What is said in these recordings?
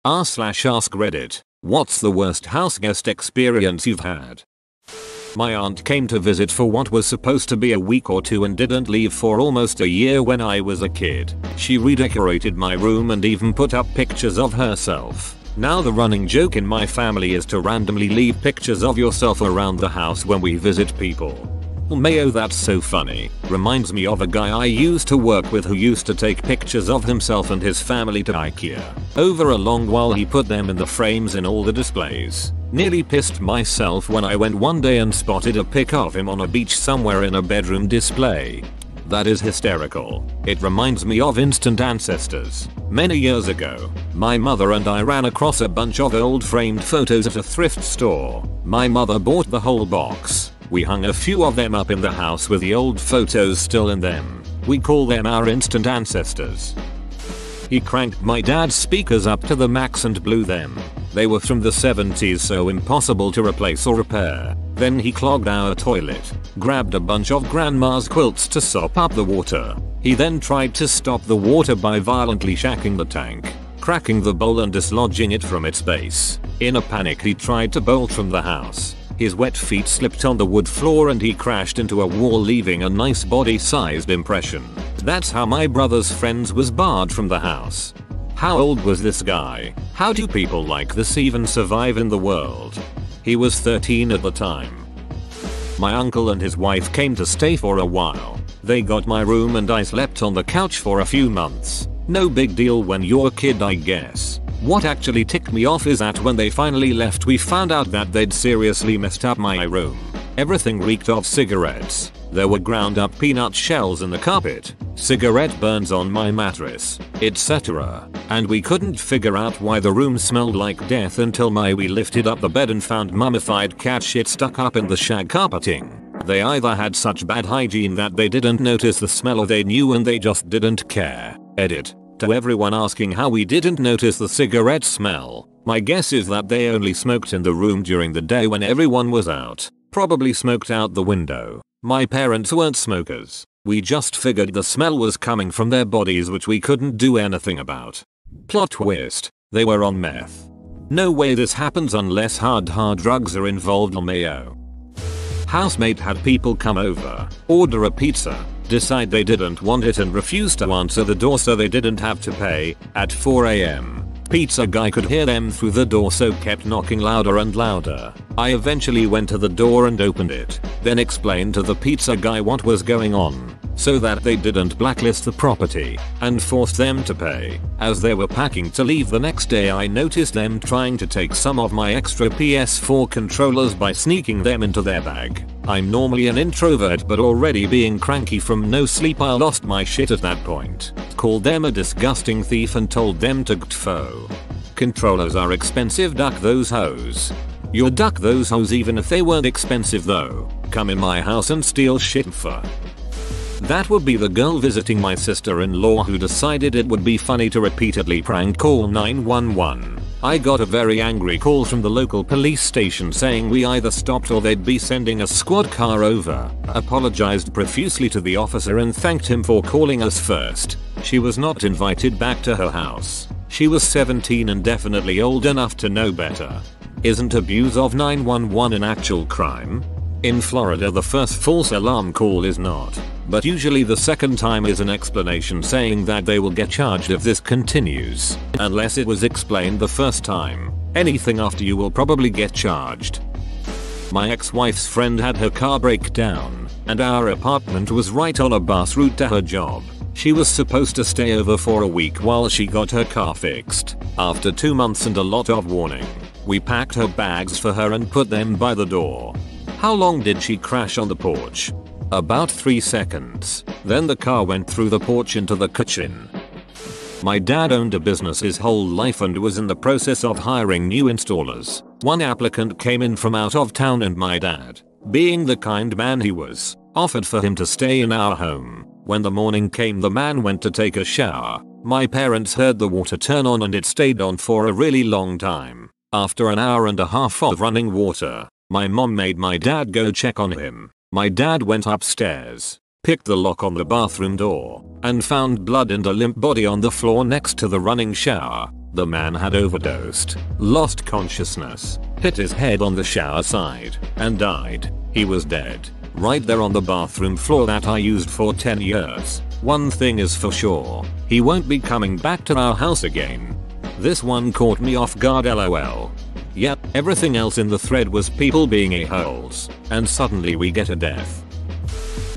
r/ask Reddit. What's the worst house guest experience you've had? My aunt came to visit for what was supposed to be a week or two and didn't leave for almost a year when I was a kid. She redecorated my room and even put up pictures of herself. Now the running joke in my family is to randomly leave pictures of yourself around the house when we visit people. Mayo, that's so funny. Reminds me of a guy I used to work with who used to take pictures of himself and his family to IKEA. Over a long while he put them in the frames in all the displays. Nearly pissed myself when I went one day and spotted a pic of him on a beach somewhere in a bedroom display. That is hysterical. It reminds me of instant ancestors. Many years ago, my mother and I ran across a bunch of old framed photos at a thrift store. My mother bought the whole box. We hung a few of them up in the house with the old photos still in them. We call them our instant ancestors. He cranked my dad's speakers up to the max and blew them. They were from the 70s, so impossible to replace or repair. Then he clogged our toilet, grabbed a bunch of grandma's quilts to sop up the water. He then tried to stop the water by violently shacking the tank, cracking the bowl and dislodging it from its base. In a panic he tried to bolt from the house. His wet feet slipped on the wood floor and he crashed into a wall, leaving a nice body-sized impression. That's how my brother's friends was barred from the house. How old was this guy? How do people like this even survive in the world? He was 13 at the time. My uncle and his wife came to stay for a while. They got my room and I slept on the couch for a few months. No big deal when you're a kid, I guess. What actually ticked me off is that when they finally left we found out that they'd seriously messed up my room. Everything reeked of cigarettes. There were ground up peanut shells in the carpet, cigarette burns on my mattress, etc. And we couldn't figure out why the room smelled like death until we lifted up the bed and found mummified cat shit stuck up in the shag carpeting. They either had such bad hygiene that they didn't notice the smell or they knew and they just didn't care. Edit. To everyone asking how we didn't notice the cigarette smell, my guess is that they only smoked in the room during the day when everyone was out. Probably smoked out the window. My parents weren't smokers. We just figured the smell was coming from their bodies, which we couldn't do anything about. Plot twist. They were on meth. No way this happens unless hard drugs are involved. Or Mayo. Housemate had people come over, order a pizza, decide they didn't want it and refuse to answer the door so they didn't have to pay, at 4 AM. Pizza guy could hear them through the door so kept knocking louder and louder. I eventually went to the door and opened it, then explained to the pizza guy what was going on, so that they didn't blacklist the property, and forced them to pay. As they were packing to leave the next day I noticed them trying to take some of my extra PS4 controllers by sneaking them into their bag. I'm normally an introvert, but already being cranky from no sleep I lost my shit at that point. Called them a disgusting thief and told them to gtfo. Controllers are expensive, duck those hoes. You'll duck those hoes even if they weren't expensive though. Come in my house and steal shit for. That would be the girl visiting my sister-in-law who decided it would be funny to repeatedly prank call 911. I got a very angry call from the local police station saying we either stopped or they'd be sending a squad car over. Apologized profusely to the officer and thanked him for calling us first. She was not invited back to her house. She was 17 and definitely old enough to know better. Isn't abuse of 911 an actual crime? In Florida the first false alarm call is not, but usually the second time is an explanation saying that they will get charged if this continues. Unless it was explained the first time, anything after you will probably get charged. My ex-wife's friend had her car break down, and our apartment was right on a bus route to her job. She was supposed to stay over for a week while she got her car fixed. After 2 months and a lot of warning, we packed her bags for her and put them by the door. How long did she crash on the porch? About 3 seconds. Then the car went through the porch into the kitchen. My dad owned a business his whole life and was in the process of hiring new installers. One applicant came in from out of town and my dad, being the kind man he was, offered for him to stay in our home. When the morning came the man went to take a shower. My parents heard the water turn on and it stayed on for a really long time. After an hour and a half of running water, my mom made my dad go check on him. My dad went upstairs, picked the lock on the bathroom door, and found blood and a limp body on the floor next to the running shower. The man had overdosed, lost consciousness, hit his head on the shower side, and died. He was dead. Right there on the bathroom floor that I used for 10 years. One thing is for sure, he won't be coming back to our house again. This one caught me off guard, lol. Yep, everything else in the thread was people being a-holes, and suddenly we get a death.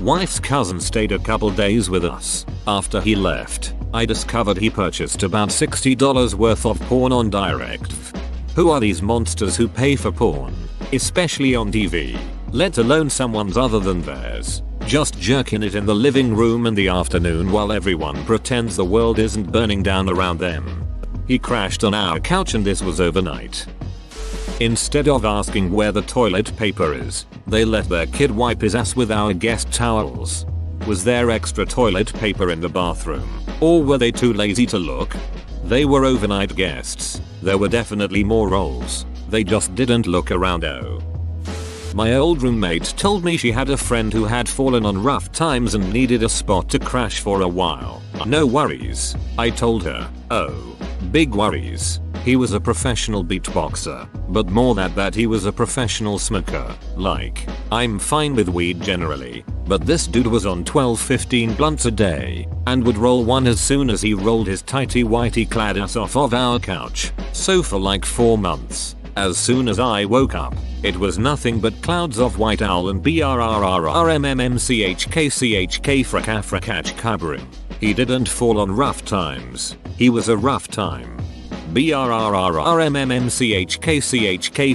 Wife's cousin stayed a couple days with us. After he left, I discovered he purchased about $60 worth of porn on Directv. Who are these monsters who pay for porn, especially on TV, let alone someone's other than theirs, just jerking it in the living room in the afternoon while everyone pretends the world isn't burning down around them. He crashed on our couch and this was overnight. Instead of asking where the toilet paper is, they let their kid wipe his ass with our guest towels. Was there extra toilet paper in the bathroom? Or were they too lazy to look? They were overnight guests. There were definitely more rolls. They just didn't look around. My old roommate told me she had a friend who had fallen on rough times and needed a spot to crash for a while. No worries, I told her. Oh, big worries. He was a professional beatboxer, but more than that he was a professional smoker. Like, I'm fine with weed generally, but this dude was on 12-15 blunts a day, and would roll one as soon as he rolled his tighty whitey clad ass off of our couch. So for like 4 months, as soon as I woke up, it was nothing but clouds of white owl and brrrrmmchkchk frakafrakach kabrim. He didn't fall on rough times. He was a rough time. brrrrmmchkchk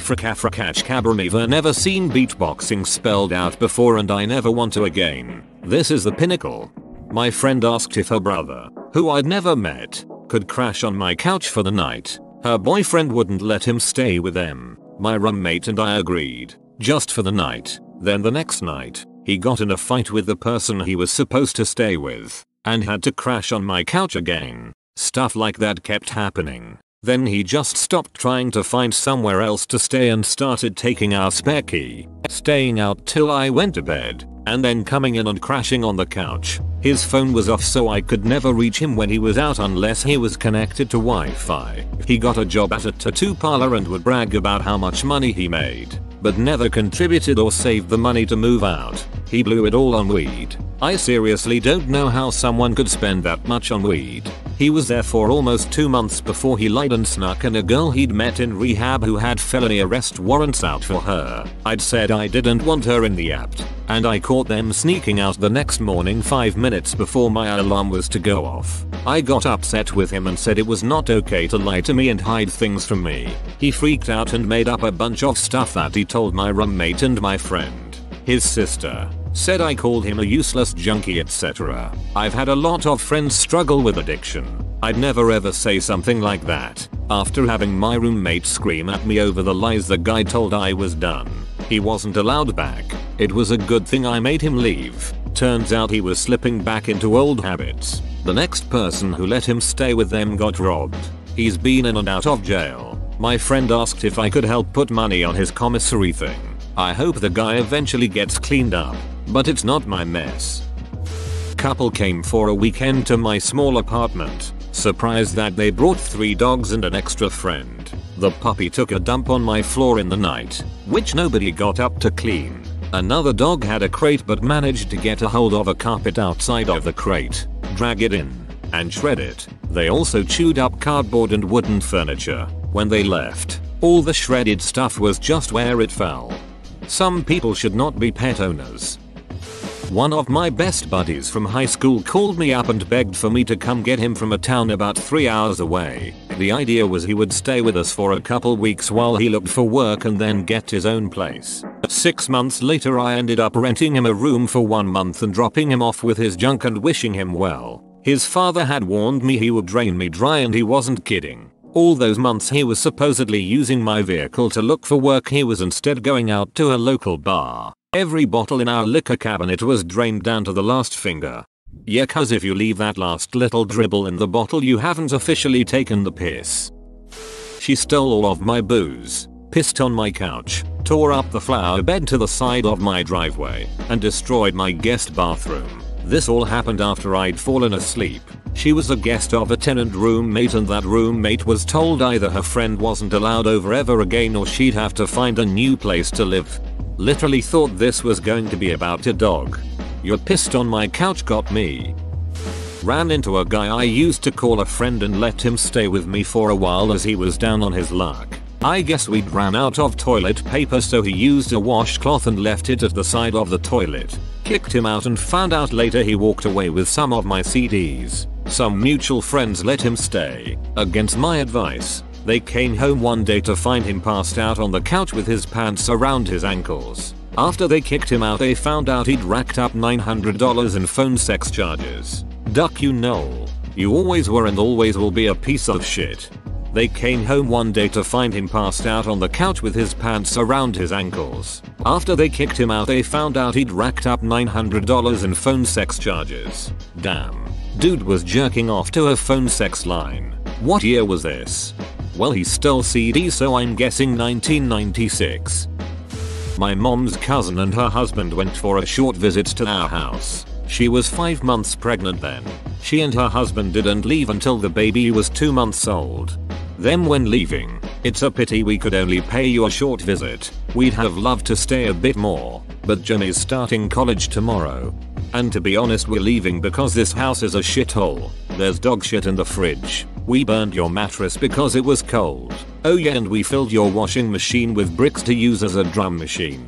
frakafrakach kabrim. I've never seen beatboxing spelled out before and I never want to again. This is the pinnacle. My friend asked if her brother, who I'd never met, could crash on my couch for the night. Her boyfriend wouldn't let him stay with them. My roommate and I agreed, just for the night. Then the next night, he got in a fight with the person he was supposed to stay with, and had to crash on my couch again. Stuff like that kept happening. Then he just stopped trying to find somewhere else to stay and started taking our spare key, staying out till I went to bed, and then coming in and crashing on the couch. His phone was off so I could never reach him when he was out unless he was connected to Wi-Fi. He got a job at a tattoo parlor and would brag about how much money he made, but never contributed or saved the money to move out. He blew it all on weed. I seriously don't know how someone could spend that much on weed. He was there for almost 2 months before he lied and snuck in a girl he'd met in rehab who had felony arrest warrants out for her. I'd said I didn't want her in the apt, and I caught them sneaking out the next morning 5 minutes before my alarm was to go off. I got upset with him and said it was not okay to lie to me and hide things from me. He freaked out and made up a bunch of stuff that he told my roommate and my friend. His sister said I called him a useless junkie, etc. I've had a lot of friends struggle with addiction. I'd never ever say something like that. After having my roommate scream at me over the lies the guy told I was done, he wasn't allowed back. It was a good thing I made him leave. Turns out he was slipping back into old habits. The next person who let him stay with them got robbed. He's been in and out of jail. My friend asked if I could help put money on his commissary thing. I hope the guy eventually gets cleaned up, but it's not my mess. Couple came for a weekend to my small apartment. Surprised that they brought 3 dogs and an extra friend. The puppy took a dump on my floor in the night, which nobody got up to clean. Another dog had a crate but managed to get a hold of a carpet outside of the crate, drag it in, and shred it. They also chewed up cardboard and wooden furniture. When they left, all the shredded stuff was just where it fell. Some people should not be pet owners. One of my best buddies from high school called me up and begged for me to come get him from a town about 3 hours away. The idea was he would stay with us for a couple weeks while he looked for work and then get his own place. 6 months later I ended up renting him a room for 1 month and dropping him off with his junk and wishing him well. His father had warned me he would drain me dry and he wasn't kidding. All those months he was supposedly using my vehicle to look for work, he was instead going out to a local bar. Every bottle in our liquor cabinet was drained down to the last finger. Yeah, cause if you leave that last little dribble in the bottle you haven't officially taken the piss. She stole all of my booze, pissed on my couch, tore up the flower bed to the side of my driveway, and destroyed my guest bathroom. This all happened after I'd fallen asleep. She was a guest of a tenant roommate and that roommate was told either her friend wasn't allowed over ever again or she'd have to find a new place to live. Literally thought this was going to be about a dog. You're pissed on my couch got me. Ran into a guy I used to call a friend and let him stay with me for a while as he was down on his luck. I guess we'd ran out of toilet paper so he used a washcloth and left it at the side of the toilet. Kicked him out and found out later he walked away with some of my CDs. Some mutual friends let him stay. Against my advice, they came home one day to find him passed out on the couch with his pants around his ankles. After they kicked him out they found out he'd racked up $900 in phone sex charges. Duck you Noel. You always were and always will be a piece of shit. They came home one day to find him passed out on the couch with his pants around his ankles. After they kicked him out they found out he'd racked up $900 in phone sex charges. Damn. Dude was jerking off to a phone sex line. What year was this? Well, he stole CDs, so I'm guessing 1996. My mom's cousin and her husband went for a short visit to our house. She was 5 months pregnant then. She and her husband didn't leave until the baby was 2 months old. Then when leaving, it's a pity we could only pay you a short visit. We'd have loved to stay a bit more, but Jen is starting college tomorrow. And to be honest, we're leaving because this house is a shithole. There's dog shit in the fridge. We burned your mattress because it was cold. Oh yeah, and we filled your washing machine with bricks to use as a drum machine.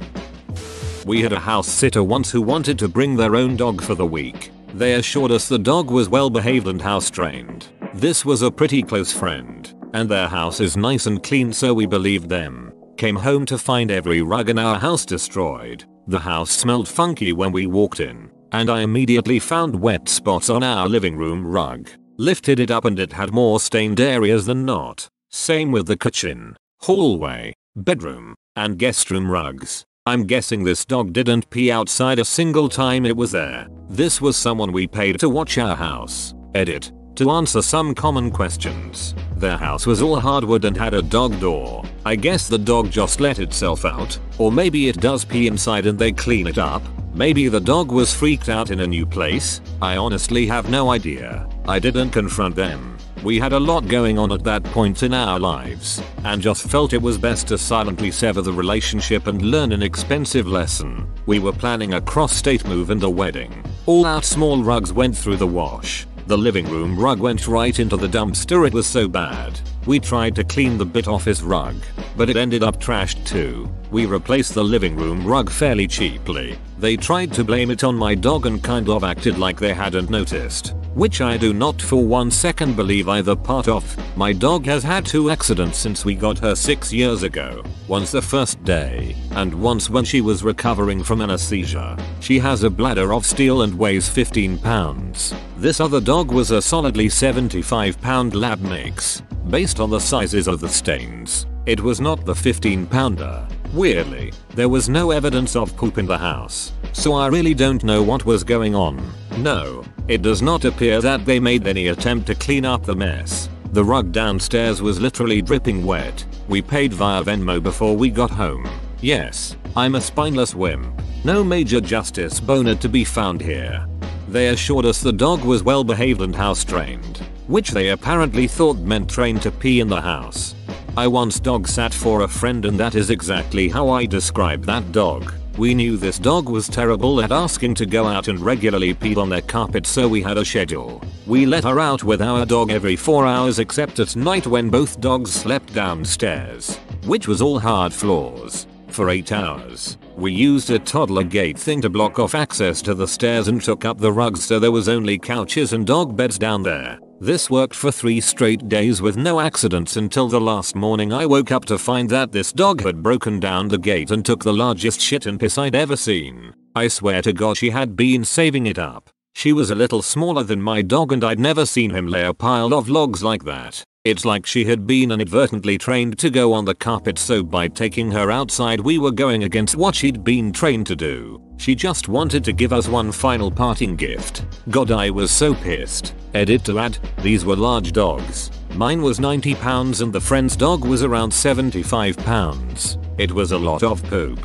We had a house sitter once who wanted to bring their own dog for the week. They assured us the dog was well behaved and house trained. This was a pretty close friend, and their house is nice and clean, so we believed them. Came home to find every rug in our house destroyed. The house smelled funky when we walked in, and I immediately found wet spots on our living room rug. Lifted it up and it had more stained areas than not. Same with the kitchen, hallway, bedroom, and guest room rugs. I'm guessing this dog didn't pee outside a single time it was there. This was someone we paid to watch our house. Edit. To answer some common questions. Their house was all hardwood and had a dog door. I guess the dog just let itself out. Or maybe it does pee inside and they clean it up. Maybe the dog was freaked out in a new place. I honestly have no idea. I didn't confront them. We had a lot going on at that point in our lives, and just felt it was best to silently sever the relationship and learn an expensive lesson. We were planning a cross-state move and a wedding. All our small rugs went through the wash. The living room rug went right into the dumpster, it was so bad. We tried to clean the bit off his rug, but it ended up trashed too. We replaced the living room rug fairly cheaply. They tried to blame it on my dog and kind of acted like they hadn't noticed, which I do not for 1 second believe either part of. My dog has had 2 accidents since we got her 6 years ago. Once the first day, and once when she was recovering from anesthesia. She has a bladder of steel and weighs 15 pounds. This other dog was a solidly 75-pound lab mix. Based on the sizes of the stains, it was not the 15-pounder. Weirdly, there was no evidence of poop in the house, so I really don't know what was going on. No, it does not appear that they made any attempt to clean up the mess. The rug downstairs was literally dripping wet. We paid via Venmo before we got home. Yes, I'm a spineless wimp. No major justice boner to be found here. They assured us the dog was well behaved and house trained, which they apparently thought meant trained to pee in the house. I once dog sat for a friend and that is exactly how I describe that dog. We knew this dog was terrible at asking to go out and regularly peed on their carpet, so we had a schedule. We let her out with our dog every 4 hours except at night when both dogs slept downstairs, which was all hard floors. For 8 hours, we used a toddler gate thing to block off access to the stairs and took up the rugs so there was only couches and dog beds down there. This worked for 3 straight days with no accidents until the last morning I woke up to find that this dog had broken down the gate and took the largest shit and piss I'd ever seen. I swear to God she had been saving it up. She was a little smaller than my dog and I'd never seen him lay a pile of logs like that. It's like she had been inadvertently trained to go on the carpet, so by taking her outside we were going against what she'd been trained to do. She just wanted to give us one final parting gift. God, I was so pissed. Edit to add, these were large dogs. Mine was 90 pounds and the friend's dog was around 75 pounds. It was a lot of poop.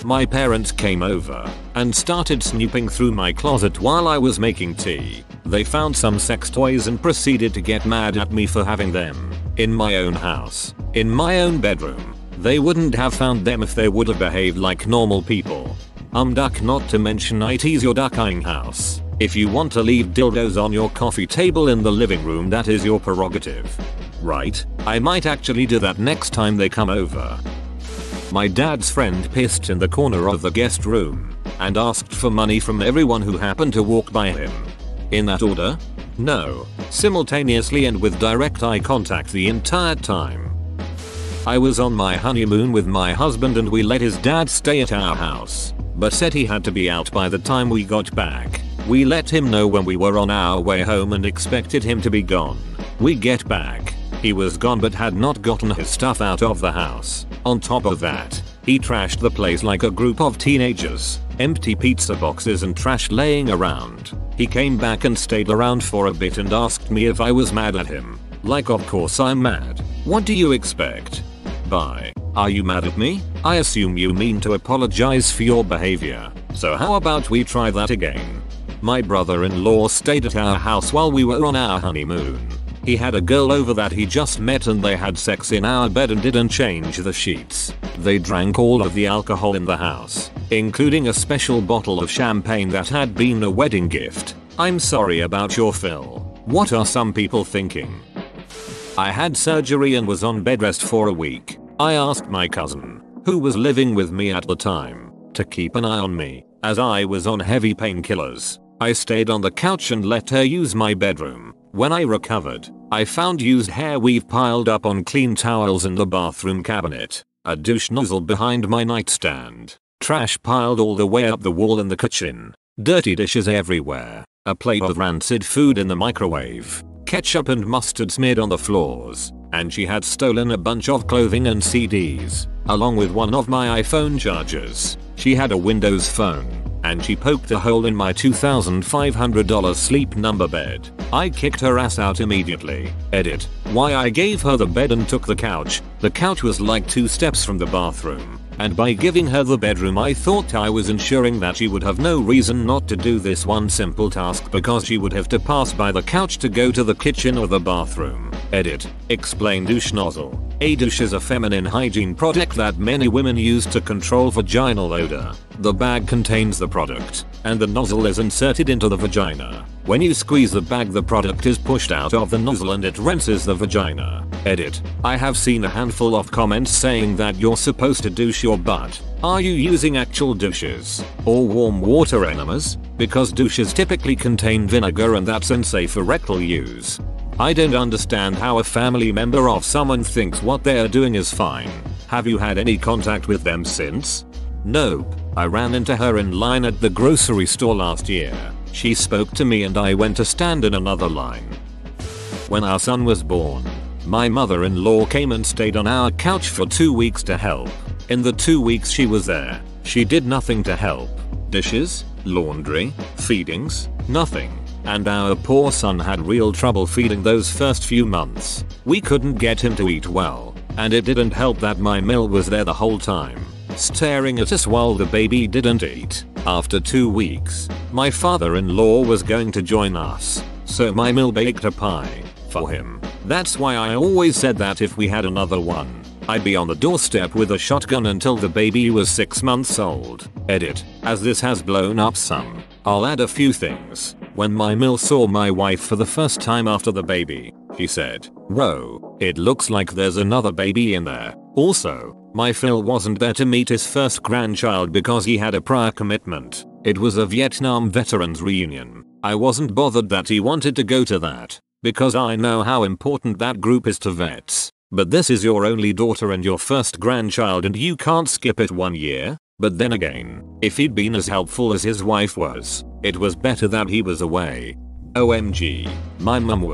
My parents came over and started snooping through my closet while I was making tea. They found some sex toys and proceeded to get mad at me for having them in my own house, in my own bedroom. They wouldn't have found them if they would have behaved like normal people. Duck, not to mention it's your ducking house. If you want to leave dildos on your coffee table in the living room, that is your prerogative. Right, I might actually do that next time they come over. My dad's friend pissed in the corner of the guest room and asked for money from everyone who happened to walk by him. In that order? No, simultaneously and with direct eye contact the entire time. I was on my honeymoon with my husband and we let his dad stay at our house, but said he had to be out by the time we got back. We let him know when we were on our way home and expected him to be gone. We get back. He was gone but had not gotten his stuff out of the house. On top of that, he trashed the place like a group of teenagers. Empty pizza boxes and trash laying around. He came back and stayed around for a bit and asked me if I was mad at him. Like, of course I'm mad. What do you expect? Bye. Are you mad at me? I assume you mean to apologize for your behavior. So how about we try that again? My brother-in-law stayed at our house while we were on our honeymoon. He had a girl over that he just met and they had sex in our bed and didn't change the sheets. They drank all of the alcohol in the house, including a special bottle of champagne that had been a wedding gift. I'm sorry about your Phil. What are some people thinking? I had surgery and was on bed rest for a week. I asked my cousin, who was living with me at the time, to keep an eye on me, as I was on heavy painkillers. I stayed on the couch and let her use my bedroom. When I recovered, I found used hair weave piled up on clean towels in the bathroom cabinet, a douche nozzle behind my nightstand, trash piled all the way up the wall in the kitchen, dirty dishes everywhere, a plate of rancid food in the microwave, ketchup and mustard smeared on the floors, and she had stolen a bunch of clothing and CDs, along with one of my iPhone chargers. She had a Windows phone, and she poked a hole in my $2,500 sleep number bed. I kicked her ass out immediately. Edit. Why I gave her the bed and took the couch. The couch was like 2 steps from the bathroom, and by giving her the bedroom I thought I was ensuring that she would have no reason not to do this one simple task because she would have to pass by the couch to go to the kitchen or the bathroom. Edit. Explain douche nozzle. A douche is a feminine hygiene product that many women use to control vaginal odor. The bag contains the product, and the nozzle is inserted into the vagina. When you squeeze the bag, the product is pushed out of the nozzle and it rinses the vagina. Edit. I have seen a handful of comments saying that you're supposed to douche your butt. Are you using actual douches or warm water enemas? Because douches typically contain vinegar and that's unsafe for rectal use. I don't understand how a family member of someone thinks what they are doing is fine. Have you had any contact with them since? Nope. I ran into her in line at the grocery store last year. She spoke to me and I went to stand in another line. When our son was born, my mother-in-law came and stayed on our couch for 2 weeks to help. In the 2 weeks she was there, she did nothing to help. Dishes, laundry, feedings, nothing. And our poor son had real trouble feeding those first few months. We couldn't get him to eat well, and it didn't help that my mill was there the whole time, staring at us while the baby didn't eat. After 2 weeks, my father-in-law was going to join us, so my mill baked a pie for him. That's why I always said that if we had another one, I'd be on the doorstep with a shotgun until the baby was 6 months old. Edit. As this has blown up some, I'll add a few things. When my mill saw my wife for the first time after the baby, he said, "Whoa, it looks like there's another baby in there." Also, my Phil wasn't there to meet his first grandchild because he had a prior commitment. It was a Vietnam veterans reunion. I wasn't bothered that he wanted to go to that, because I know how important that group is to vets. But this is your only daughter and your first grandchild and you can't skip it 1 year? But then again, if he'd been as helpful as his wife was, it was better that he was away. OMG. My mum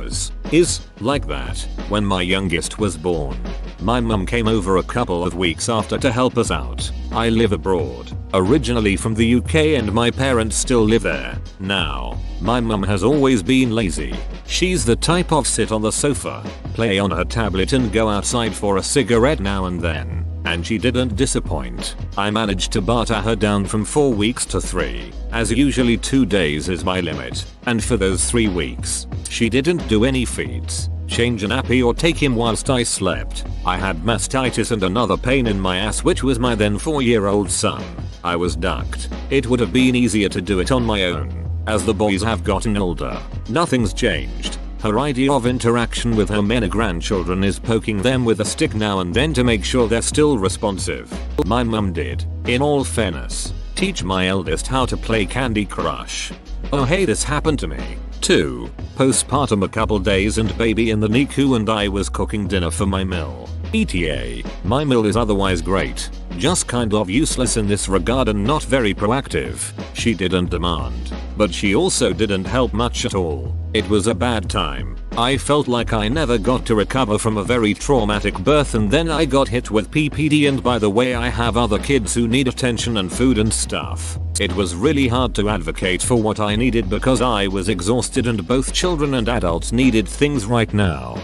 is like that when my youngest was born. My mum came over a couple of weeks after to help us out. I live abroad, originally from the UK, and my parents still live there. Now, my mum has always been lazy. She's the type of sit on the sofa, play on her tablet and go outside for a cigarette now and then. and she didn't disappoint. I managed to barter her down from 4 weeks to 3, as usually 2 days is my limit, and for those 3 weeks, she didn't do any feeds, change a nappy or take him whilst I slept. I had mastitis and another pain in my ass, which was my then 4-year-old son. I was ducked. It would have been easier to do it on my own. As the boys have gotten older, nothing's changed. Her idea of interaction with her many grandchildren is poking them with a stick now and then to make sure they're still responsive. My mum did, in all fairness, teach my eldest how to play Candy Crush. Oh hey, this happened to me too. Postpartum a couple days and baby in the NICU and I was cooking dinner for my mill. ETA, my mill is otherwise great, just kind of useless in this regard and not very proactive. She didn't demand, but she also didn't help much at all. It was a bad time. I felt like I never got to recover from a very traumatic birth, and then I got hit with PPD, and by the way I have other kids who need attention and food and stuff. It was really hard to advocate for what I needed because I was exhausted and both children and adults needed things right now.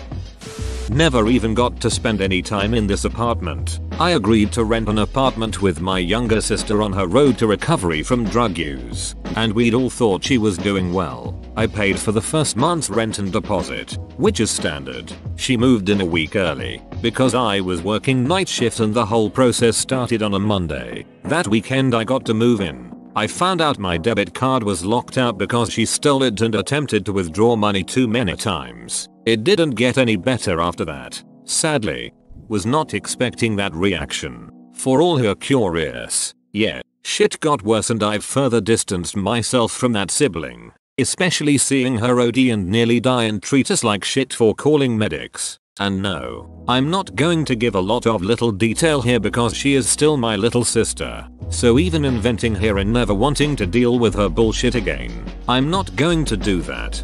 Never even got to spend any time in this apartment. I agreed to rent an apartment with my younger sister on her road to recovery from drug use, and we'd all thought she was doing well. I paid for the first month's rent and deposit, which is standard. She moved in a week early because I was working night shift and the whole process started on a Monday. That weekend I got to move in. I found out my debit card was locked out because she stole it and attempted to withdraw money too many times. It didn't get any better after that. Sadly, was not expecting that reaction. For all who are curious, yeah, shit got worse and I've further distanced myself from that sibling, especially seeing her OD and nearly die and treat us like shit for calling medics. And no, I'm not going to give a lot of little detail here because she is still my little sister. So even inventing here and never wanting to deal with her bullshit again, I'm not going to do that.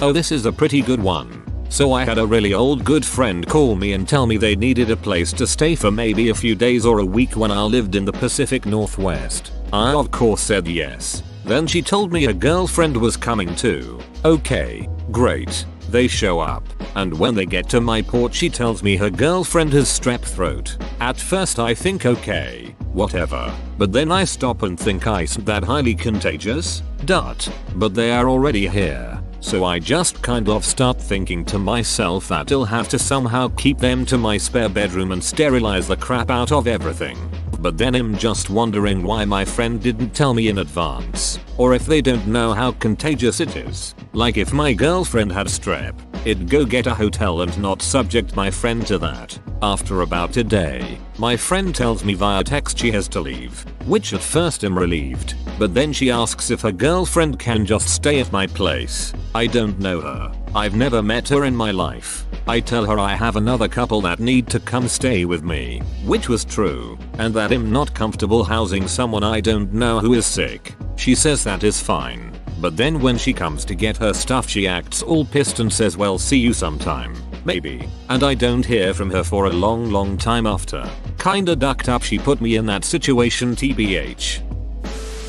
Oh, this is a pretty good one. So I had a really old good friend call me and tell me they needed a place to stay for maybe a few days or a week when I lived in the Pacific Northwest. I of course said yes. Then she told me her girlfriend was coming too. Okay, great. They show up, and when they get to my porch she tells me her girlfriend has strep throat. At first I think okay, whatever, but then I stop and think isn't that highly contagious? But they are already here, so I just kind of start thinking to myself that I'll have to somehow keep them to my spare bedroom and sterilize the crap out of everything. But then I'm just wondering why my friend didn't tell me in advance, or if they don't know how contagious it is. Like if my girlfriend had strep, it'd go get a hotel and not subject my friend to that. After about a day, my friend tells me via text she has to leave, which at first I'm relieved, but then she asks if her girlfriend can just stay at my place. I don't know her. I've never met her in my life. I tell her I have another couple that need to come stay with me, which was true, and that I'm not comfortable housing someone I don't know who is sick. She says that is fine, but then when she comes to get her stuff she acts all pissed and says well see you sometime, maybe, and I don't hear from her for a long time after. Kinda ducked up she put me in that situation tbh.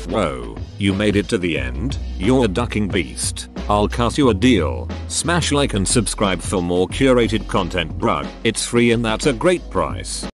Whoa, you made it to the end? You're a ducking beast. I'll cut you a deal. Smash like and subscribe for more curated content, bruh. It's free and that's a great price.